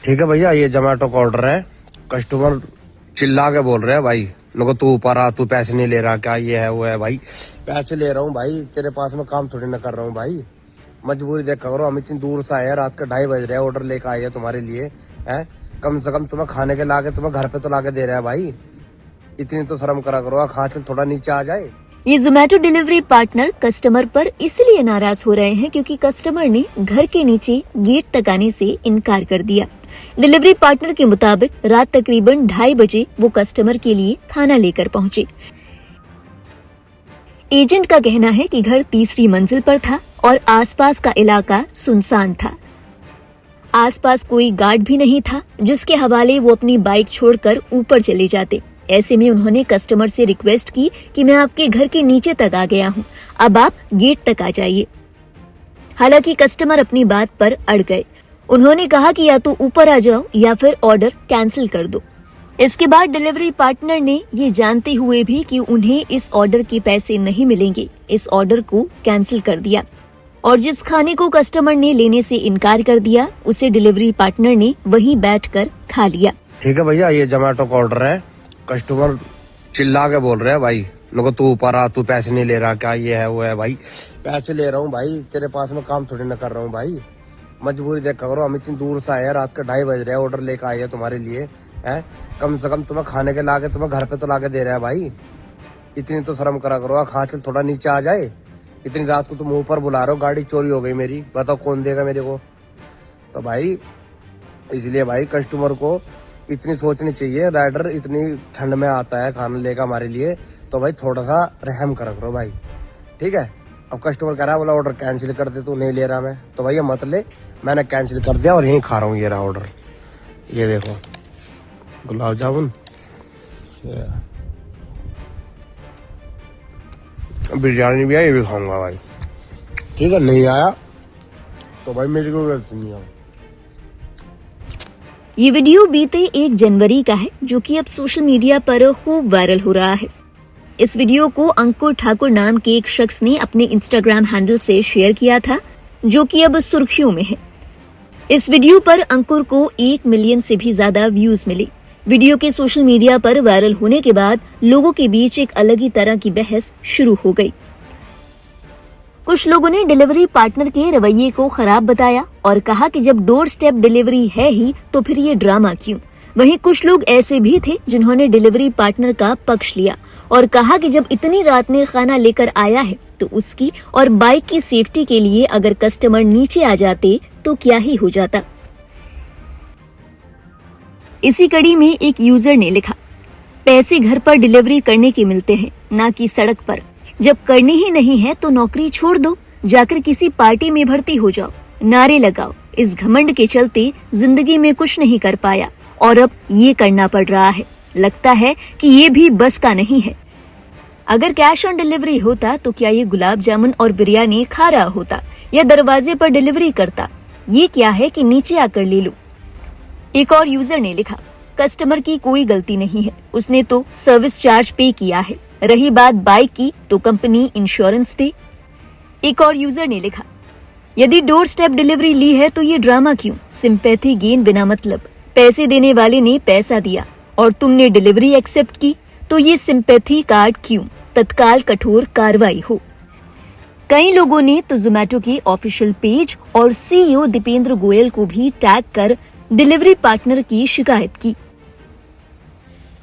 ठीक है भैया, ये जोमेटो का ऑर्डर है। कस्टमर चिल्ला के बोल रहे हैं भाई, लोगों तू ऊपर आ, तू पैसे नहीं ले रहा क्या, ये है वो है। भाई पैसे ले रहा हूँ भाई, तेरे पास में काम थोड़ी ना कर रहा हूँ भाई। मजबूरी देख करो, हम इतनी दूर से आए हैं, रात के 2:30 बज रहे हैं, ऑर्डर लेकर आए हैं तुम्हारे लिए है। कम से कम तुम्हें खाने के लाके तुम्हें घर पे तो लाके दे रहे हैं भाई, इतनी तो शर्म करा करो। खा चल थोड़ा नीचे आ जाए। ये जोमेटो डिलीवरी पार्टनर कस्टमर पर इसलिए नाराज हो रहे हैं क्योंकि कस्टमर ने घर के नीचे गेट तक आने से इनकार कर दिया। डिलीवरी पार्टनर के मुताबिक रात तकरीबन 2:30 बजे वो कस्टमर के लिए खाना लेकर पहुंचे। एजेंट का कहना है कि घर तीसरी मंजिल पर था और आसपास का इलाका सुनसान था। आसपास कोई गार्ड भी नहीं था, जिसके हवाले वो अपनी बाइक छोड़कर ऊपर चले जाते। ऐसे में उन्होंने कस्टमर से रिक्वेस्ट की कि मैं आपके घर के नीचे तक आ गया हूं, अब आप गेट तक आ जाइए। हालांकि कस्टमर अपनी बात पर अड़ गए। उन्होंने कहा कि या तो ऊपर आ जाओ या फिर ऑर्डर कैंसिल कर दो। इसके बाद डिलीवरी पार्टनर ने ये जानते हुए भी कि उन्हें इस ऑर्डर के पैसे नहीं मिलेंगे, इस ऑर्डर को कैंसिल कर दिया और जिस खाने को कस्टमर ने लेने से इनकार कर दिया उसे डिलीवरी पार्टनर ने वहीं बैठकर खा लिया। ठीक है भैया, ये जोमेटो का ऑर्डर है। कस्टमर चिल्ला के बोल रहे हैं भाई, लोगों तू ऊपर आ, तू पैसे नहीं ले रहा क्या, ये है वो है। भाई पैसे ले रहा हूँ भाई, तेरे पास में काम थोड़ी ना कर रहा हूँ भाई। मजबूरी देख करो, हम इतनी दूर से आए हैं, रात के 2:30 बज रहे हैं, ऑर्डर लेकर आए हैं तुम्हारे लिए है। कम से कम तुम्हें खाने के लाके तुम्हें घर पे तो लाके दे रहे हैं भाई, इतनी तो शर्म करा करो। खा चल थोड़ा नीचे आ जाए। इतनी रात को तुम ऊपर बुला रहे हो, गाड़ी चोरी हो गई मेरी, बताओ कौन देगा मेरे को। तो भाई इसलिए भाई कस्टमर को इतनी सोचनी चाहिए। राइडर इतनी ठंड में आता है खाना लेकर हमारे लिए, तो भाई थोड़ा सा रहम करा करो भाई, ठीक है। अब कस्टमर कह रहा है बोला ऑर्डर कैंसिल कर दे, तू नहीं ले रहा मैं, तो भैया मत ले, मैंने कैंसिल कर दिया और यहीं खा रहा हूँ। ये रहा ऑर्डर, ये देखो गुलाब जामुन, बिरयानी भी है, ये भी खाऊंगा भाई, ठीक है। नहीं आया तो भाई मेरी कोई गलती नहीं है। ये वीडियो बीते 1 जनवरी का है, जो कि अब सोशल मीडिया पर खूब वायरल हो रहा है। इस वीडियो को अंकुर ठाकुर नाम के एक शख्स ने अपने इंस्टाग्राम हैंडल से शेयर किया था, जो कि अब सुर्खियों में है। इस वीडियो पर अंकुर को 1 मिलियन से भी ज्यादा व्यूज मिले। वीडियो के सोशल मीडिया पर वायरल होने के बाद लोगों के बीच एक अलग ही तरह की बहस शुरू हो गई। कुछ लोगों ने डिलीवरी पार्टनर के रवैये को खराब बताया और कहा कि जब डोर स्टेप डिलीवरी है ही तो फिर ये ड्रामा क्यों। वहीं कुछ लोग ऐसे भी थे जिन्होंने डिलीवरी पार्टनर का पक्ष लिया और कहा कि जब इतनी रात में खाना लेकर आया है तो उसकी और बाइक की सेफ्टी के लिए अगर कस्टमर नीचे आ जाते तो क्या ही हो जाता। इसी कड़ी में एक यूजर ने लिखा, पैसे घर पर डिलीवरी करने के मिलते हैं, ना कि सड़क पर। जब करनी ही नहीं है तो नौकरी छोड़ दो, जाकर किसी पार्टी में भर्ती हो जाओ, नारे लगाओ। इस घमंड के चलते जिंदगी में कुछ नहीं कर पाया और अब ये करना पड़ रहा है। लगता है कि ये भी बस का नहीं है। अगर कैश ऑन डिलीवरी होता तो क्या ये गुलाब जामुन और बिरयानी खा रहा होता या दरवाजे पर डिलीवरी करता? ये क्या है कि नीचे आकर ले लो। एक और यूजर ने लिखा, कस्टमर की कोई गलती नहीं है, उसने तो सर्विस चार्ज पे किया है। रही बात बाइक की तो कंपनी इंश्योरेंस दे। एक और यूजर ने लिखा, यदि डोर स्टेप डिलीवरी ली है तो ये ड्रामा क्यों? सिंपैथी गेन बिना मतलब। पैसे देने वाले ने पैसा दिया और तुमने डिलीवरी एक्सेप्ट की, तो ये सिंपैथी कार्ड क्यों? तत्काल कठोर कार्रवाई हो। कई लोगों ने तो जोमेटो के ऑफिशियल पेज और सीईओ दीपेंद्र गोयल को भी टैग कर डिलीवरी पार्टनर की शिकायत की।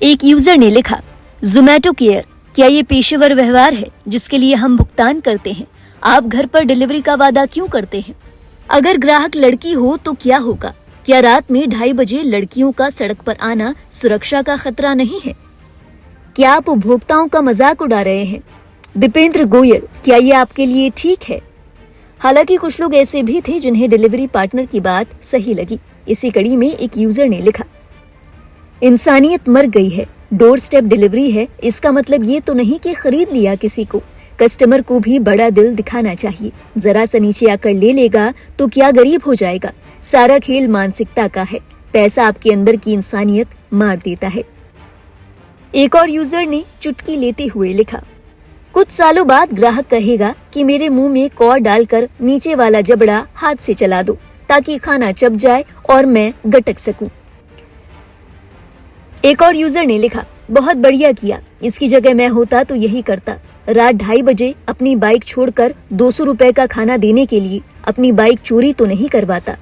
एक यूजर ने लिखा, जोमेटो केयर, क्या ये पेशेवर व्यवहार है जिसके लिए हम भुगतान करते हैं? आप घर पर डिलीवरी का वादा क्यों करते हैं? अगर ग्राहक लड़की हो तो क्या होगा? क्या रात में 2:30 बजे लड़कियों का सड़क पर आना सुरक्षा का खतरा नहीं है? क्या आप उपभोक्ताओं का मजाक उड़ा रहे हैं? दीपेंद्र गोयल, क्या ये आपके लिए ठीक है? हालांकि कुछ लोग ऐसे भी थे जिन्हें डिलीवरी पार्टनर की बात सही लगी। इसी कड़ी में एक यूजर ने लिखा, इंसानियत मर गई है, डोर स्टेप डिलीवरी है, इसका मतलब ये तो नहीं कि खरीद लिया किसी को। कस्टमर को भी बड़ा दिल दिखाना चाहिए। जरा सा नीचे आकर ले लेगा तो क्या गरीब हो जाएगा? सारा खेल मानसिकता का है। पैसा आपके अंदर की इंसानियत मार देता है। एक और यूजर ने चुटकी लेते हुए लिखा, कुछ सालों बाद ग्राहक कहेगा कि मेरे मुंह में कौर डालकर नीचे वाला जबड़ा हाथ से चला दो। ताकि खाना चप जाए और मैं गटक सकूं। एक और यूजर ने लिखा, बहुत बढ़िया किया, इसकी जगह मैं होता तो यही करता। रात 2:30 बजे अपनी बाइक छोड़कर 200 रुपए का खाना देने के लिए अपनी बाइक चोरी तो नहीं करवाता।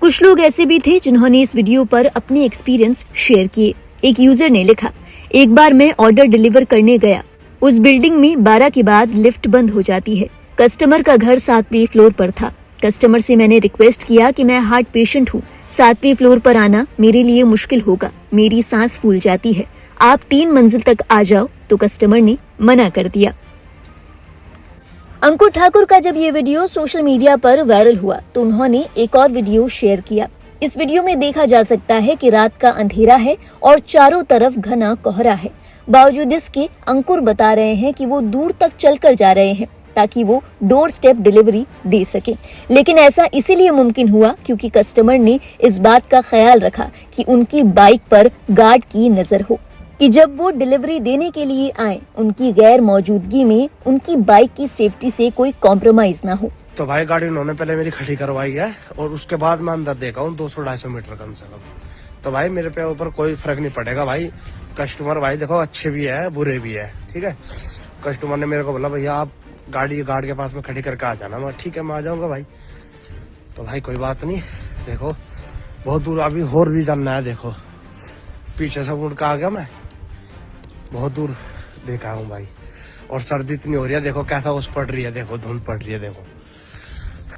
कुछ लोग ऐसे भी थे जिन्होंने इस वीडियो पर अपने एक्सपीरियंस शेयर किए। एक यूजर ने लिखा, एक बार मैं ऑर्डर डिलीवर करने गया। उस बिल्डिंग में 12 के बाद लिफ्ट बंद हो जाती है। कस्टमर का घर 7वें फ्लोर पर था। कस्टमर से मैंने रिक्वेस्ट किया कि मैं हार्ट पेशेंट हूँ, 7वें फ्लोर पर आना मेरे लिए मुश्किल होगा, मेरी सांस फूल जाती है, आप 3 मंजिल तक आ जाओ। तो कस्टमर ने मना कर दिया। अंकुर ठाकुर का जब ये वीडियो सोशल मीडिया पर वायरल हुआ तो उन्होंने एक और वीडियो शेयर किया। इस वीडियो में देखा जा सकता है कि रात का अंधेरा है और चारों तरफ घना कोहरा है। बावजूद इसके अंकुर बता रहे हैं कि वो दूर तक चलकर जा रहे हैं ताकि वो डोर स्टेप डिलीवरी दे सके। लेकिन ऐसा इसीलिए मुमकिन हुआ क्योंकि कस्टमर ने इस बात का ख्याल रखा कि उनकी बाइक पर गार्ड की नजर हो, कि जब वो डिलीवरी देने के लिए आए उनकी गैर मौजूदगी में उनकी बाइक की सेफ्टी से कोई कॉम्प्रोमाइज ना हो। तो भाई गाड़ी उन्होंने पहले मेरी खड़ी करवाई है और उसके बाद मैं अंदर देखा हूँ 200-250 मीटर कम से कम। तो भाई मेरे पे ऊपर कोई फर्क नहीं पड़ेगा भाई। कस्टमर भाई देखो अच्छे भी है बुरे भी है, ठीक है। कस्टमर ने मेरे को बोला भैया आप गाड़ी गार्ड के पास में खड़ी करके आ जाना। मैं ठीक है मैं आ जाऊंगा भाई। तो भाई कोई बात नहीं, देखो बहुत दूर अभी और भी जाना है। देखो पीछे से मुड़ के आ गया, मैं बहुत दूर देखा हूँ भाई। और सर्दी इतनी हो रही है, देखो कैसा ओस पड़ रही है, देखो धुंध पड़ रही है। देखो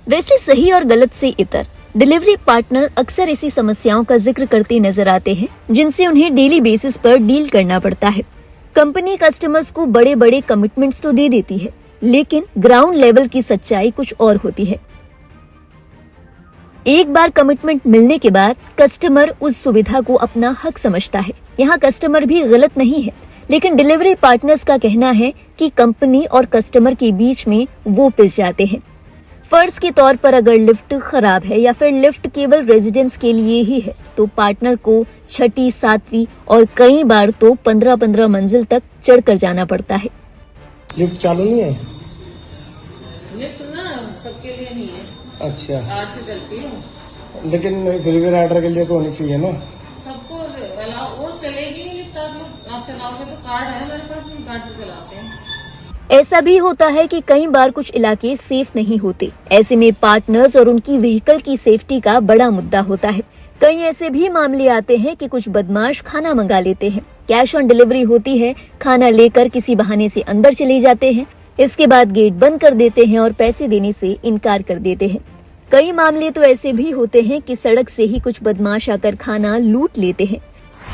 वैसे सही और गलत से इतर डिलीवरी पार्टनर अक्सर ऐसी समस्याओं का जिक्र करते नजर आते हैं जिनसे उन्हें डेली बेसिस पर डील करना पड़ता है। कंपनी कस्टमर्स को बड़े बड़े कमिटमेंट्स तो दे देती है, लेकिन ग्राउंड लेवल की सच्चाई कुछ और होती है। एक बार कमिटमेंट मिलने के बाद कस्टमर उस सुविधा को अपना हक समझता है। यहाँ कस्टमर भी गलत नहीं है, लेकिन डिलीवरी पार्टनर्स का कहना है कि कंपनी और कस्टमर के बीच में वो पिस जाते हैं। फर्ज के तौर पर अगर लिफ्ट खराब है या फिर लिफ्ट केवल रेजिडेंट्स के लिए ही है तो पार्टनर को 6ठी, 7वीं और कई बार तो 15-15 मंजिल तक चढ़कर जाना पड़ता है। लिफ्ट चालू नहीं है? लिफ्ट ना सबके लिए नहीं है। अच्छा 8 से चलती है, लेकिन फिर भी राइडर के लिए तो होनी चाहिए ना। सबको अलाउ वो चलेगी नहीं लिफ्ट। आप चलाओगे तो कार्ड है हमारे पास, हम कार्ड से चलाते हैं। ऐसा भी होता है कि कई बार कुछ इलाके सेफ नहीं होते। ऐसे में पार्टनर्स और उनकी व्हीकल की सेफ्टी का बड़ा मुद्दा होता है। कई ऐसे भी मामले आते हैं कि कुछ बदमाश खाना मंगा लेते हैं, कैश ऑन डिलीवरी होती है, खाना लेकर किसी बहाने से अंदर चले जाते हैं, इसके बाद गेट बंद कर देते हैं और पैसे देने से इनकार कर देते हैं। कई मामले तो ऐसे भी होते हैं कि सड़क से ही कुछ बदमाश आकर खाना लूट लेते हैं।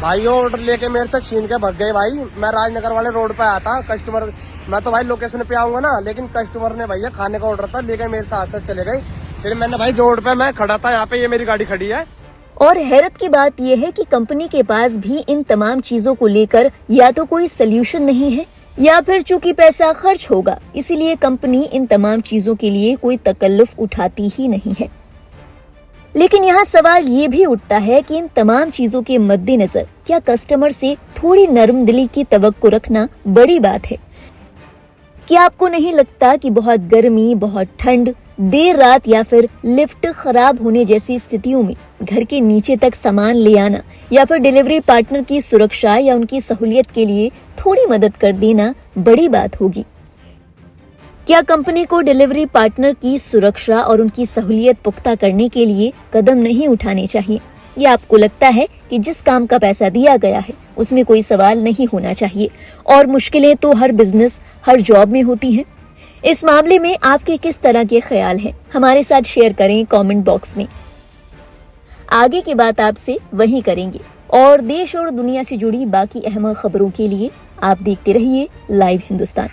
भाई ऑर्डर लेके मेरे से छीन के भाग गए भाई। मैं राजनगर वाले रोड पे आया था, कस्टमर मैं तो भाई लोकेशन पे आऊंगा ना, लेकिन कस्टमर ने भैया खाने का ऑर्डर था लेके मेरे साथ से चले गए। फिर मैंने भाई रोड पे मैं खड़ा था, यहाँ पे ये मेरी गाड़ी खड़ी है। और हैरत की बात यह है कि कंपनी के पास भी इन तमाम चीजों को लेकर या तो कोई सल्यूशन नहीं है या फिर चूंकि पैसा खर्च होगा इसीलिए कंपनी इन तमाम चीजों के लिए कोई तकल्लुफ उठाती ही नहीं है। लेकिन यहाँ सवाल ये भी उठता है कि इन तमाम चीजों के मद्देनजर क्या कस्टमर से थोड़ी नरम दिली की तवक्को रखना बड़ी बात है? क्या आपको नहीं लगता कि बहुत गर्मी, बहुत ठंड, देर रात या फिर लिफ्ट खराब होने जैसी स्थितियों में घर के नीचे तक सामान ले आना या फिर डिलीवरी पार्टनर की सुरक्षा या उनकी सहूलियत के लिए थोड़ी मदद कर देना बड़ी बात होगी? क्या कंपनी को डिलीवरी पार्टनर की सुरक्षा और उनकी सहूलियत पुख्ता करने के लिए कदम नहीं उठाने चाहिए? या आपको लगता है कि जिस काम का पैसा दिया गया है उसमें कोई सवाल नहीं होना चाहिए और मुश्किलें तो हर बिजनेस, हर जॉब में होती हैं? इस मामले में आपके किस तरह के ख्याल हैं? हमारे साथ शेयर करें कमेंट बॉक्स में। आगे की बात आपसे वही करेंगे और देश और दुनिया से जुड़ी बाकी अहम खबरों के लिए आप देखते रहिए लाइव हिंदुस्तान।